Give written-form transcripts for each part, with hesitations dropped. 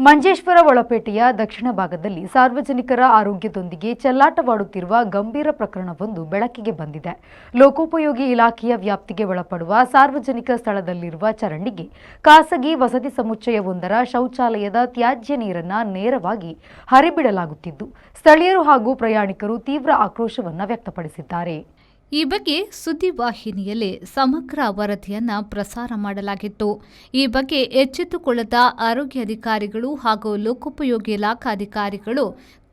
ಮಂಜೇಶ್ವರ ಒಳಪೇಟೆಯ ದಕ್ಷಿಣ ಭಾಗದಲ್ಲಿ ಸಾರ್ವಜನಿಕರ ಆರೋಗ್ಯದೊಂದಿಗೆ ಚೆಲ್ಲಾಟವಾಡುತ್ತಿರುವ ಗಂಭೀರ ಪ್ರಕರಣವೊಂದು ಬೆಳಕಿಗೆ ಬಂದಿದೆ. ಲೋಕೋಪಯೋಗಿ ಇಲಾಖೆಯ ವ್ಯಾಪ್ತಿಗೆ ಒಳಪಡುವ ಸಾರ್ವಜನಿಕ ಸ್ಥಳದಲ್ಲಿರುವ ಚರಂಡಿಗೆ ಖಾಸಗಿ ವಸತಿ ಸಮುಚ್ಚಯವೊಂದರ ಶೌಚಾಲಯದ ತ್ಯಾಜ್ಯ ನೀರನ್ನು ನೇರವಾಗಿ ಹರಿಬಿಡಲಾಗುತ್ತಿದ್ದು, ಸ್ಥಳೀಯರು ಹಾಗೂ ಪ್ರಯಾಣಿಕರು ತೀವ್ರ ಆಕ್ರೋಶವನ್ನು ವ್ಯಕ್ತಪಡಿಸಿದ್ದಾರೆ. ಈ ಬಗ್ಗೆ ಸುದ್ದಿವಾಹಿನಿಯಲ್ಲಿ ಸಮಗ್ರ ವರದಿಯನ್ನ ಪ್ರಸಾರ ಮಾಡಲಾಗಿತ್ತು. ಈ ಬಗ್ಗೆ ಎಚ್ಚೆತ್ತುಕೊಳ್ಳದ ಆರೋಗ್ಯ ಅಧಿಕಾರಿಗಳು ಹಾಗೂ ಲೋಕೋಪಯೋಗಿ ಇಲಾಖಾಧಿಕಾರಿಗಳು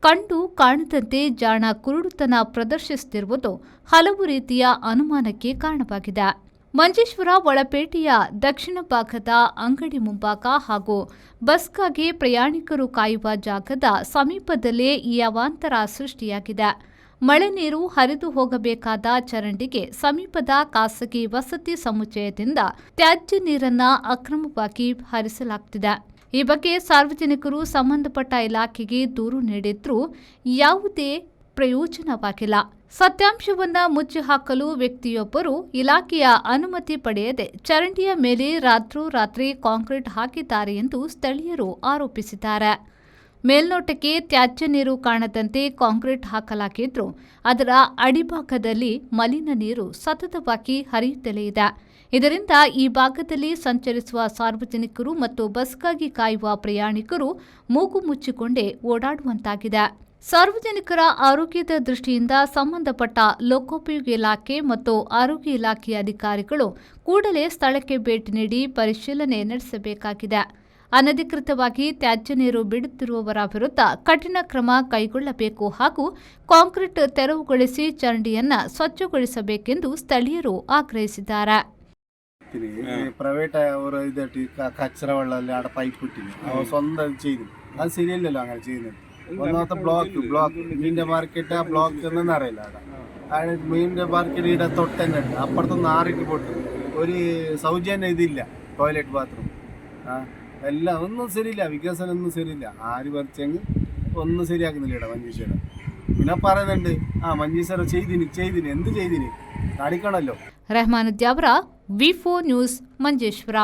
ಕಂಡು ಕಾಣದಂತೆ ಜಾಣ ಕುರುಡುತನ ಪ್ರದರ್ಶಿಸುತ್ತಿರುವುದು ಹಲವು ರೀತಿಯ ಅನುಮಾನಕ್ಕೆ ಕಾರಣವಾಗಿದೆ. ಮಂಜೇಶ್ವರ ಒಳಪೇಟೆಯ ದಕ್ಷಿಣ ಭಾಗದ ಅಂಗಡಿ ಮುಂಭಾಗ ಹಾಗೂ ಬಸ್ಗಾಗಿ ಪ್ರಯಾಣಿಕರು ಕಾಯುವ ಜಾಗದ ಸಮೀಪದಲ್ಲೇ ಈ ಅವಾಂತರ ಸೃಷ್ಟಿಯಾಗಿದೆ. ಮಳೆ ನೀರು ಹರಿದು ಹೋಗಬೇಕಾದ ಚರಂಡಿಗೆ ಸಮೀಪದ ಖಾಸಗಿ ವಸತಿ ಸಮುಚ್ಚಯದಿಂದ ತ್ಯಾಜ್ಯ ನೀರನ್ನು ಅಕ್ರಮವಾಗಿ ಹರಿಸಲಾಗುತ್ತಿದೆ. ಈ ಬಗ್ಗೆ ಸಾರ್ವಜನಿಕರು ಸಂಬಂಧಪಟ್ಟ ಇಲಾಖೆಗೆ ದೂರು ನೀಡಿದ್ರೂ ಯಾವುದೇ ಪ್ರಯೋಜನವಾಗಿಲ್ಲ. ಸತ್ಯಾಂಶವನ್ನ ಮುಚ್ಚಿಹಾಕಲು ವ್ಯಕ್ತಿಯೊಬ್ಬರು ಇಲಾಖೆಯ ಅನುಮತಿ ಪಡೆಯದೆ ಚರಂಡಿಯ ಮೇಲೆ ರಾತ್ರೋರಾತ್ರಿ ಕಾಂಕ್ರೀಟ್ ಹಾಕಿದ್ದಾರೆ ಎಂದು ಸ್ಥಳೀಯರು ಆರೋಪಿಸಿದ್ದಾರೆ. ಮೇಲ್ನೋಟಕ್ಕೆ ತ್ಯಾಜ್ಯ ನೀರು ಕಾಣದಂತೆ ಕಾಂಕ್ರೀಟ್ ಹಾಕಲಾಗಿದ್ರೂ ಅದರ ಅಡಿಭಾಗದಲ್ಲಿ ಮಲಿನ ನೀರು ಸತತವಾಗಿ ಹರಿಯುತ್ತಲೇ ಇದೆ. ಇದರಿಂದ ಈ ಭಾಗದಲ್ಲಿ ಸಂಚರಿಸುವ ಸಾರ್ವಜನಿಕರು ಮತ್ತು ಬಸ್ಗಾಗಿ ಕಾಯುವ ಪ್ರಯಾಣಿಕರು ಮೂಗು ಮುಚ್ಚಿಕೊಂಡೇ ಓಡಾಡುವಂತಾಗಿದೆ. ಸಾರ್ವಜನಿಕರ ಆರೋಗ್ಯದ ದೃಷ್ಟಿಯಿಂದ ಸಂಬಂಧಪಟ್ಟ ಲೋಕೋಪಯೋಗಿ ಇಲಾಖೆ ಮತ್ತು ಆರೋಗ್ಯ ಇಲಾಖೆಯ ಅಧಿಕಾರಿಗಳು ಕೂಡಲೇ ಸ್ಥಳಕ್ಕೆ ಭೇಟಿ ನೀಡಿ ಪರಿಶೀಲನೆ ನಡೆಸಬೇಕಾಗಿದೆ. ಅನಧಿಕೃತವಾಗಿ ತ್ಯಾಜ್ಯ ನೀರು ಬಿಡುತ್ತಿರುವವರ ವಿರುದ್ಧ ಕಠಿಣ ಕ್ರಮ ಕೈಗೊಳ್ಳಬೇಕು ಹಾಗೂ ಕಾಂಕ್ರೀಟ್ ತೆರವುಗೊಳಿಸಿ ಚರಂಡಿಯನ್ನು ಸ್ವಚ್ಛಗೊಳಿಸಬೇಕೆಂದು ಸ್ಥಳೀಯರು ಆಗ್ರಹಿಸಿದ್ದಾರೆ. പ്രൈവറ്റ് ഒരു ഇതായിട്ട് കച്ചറ വെള്ളം അവിടെ പൈപ്പ് കിട്ടില്ല അവർ സ്വന്തം ചെയ്തു. അത് ശരിയല്ലല്ലോ അങ്ങനെ ചെയ്യുന്നത്. ഒന്നാമത്തെ ബ്ലോക്ക് മീനിന്റെ മാർക്കറ്റ് ആ ബ്ലോക്ക് എന്നൊന്നും അറിയില്ല. അവിടെ മീനിന്റെ മാർക്കറ്റ് ഇവിടെ തൊട്ട് തന്നെ ഉണ്ട്. അപ്പുറത്തൊന്നും ആറിട്ട് പൊട്ടും. ഒരു സൗജന്യ ഇതില്ല, ടോയ്ലറ്റ് ബാത്റൂം എല്ലാം ഒന്നും ശരിയില്ല. വികസനം ഒന്നും ശരിയില്ല. ആര് പറിച്ചെങ്കിൽ ഒന്നും ശരിയാക്കുന്നില്ല ഇവിടെ മഞ്ചേശ്വര. പിന്നെ പറയുന്നുണ്ട് മഞ്ചേശ്വര ചെയ്തിന് എന്ത് ചെയ്തിന് കാണിക്കണമല്ലോ. ರೆಹಮಾನ್ ದ್ಯಾವರ, ವಿ4 ನ್ಯೂಸ್, ಮಂಜೇಶ್ವರ.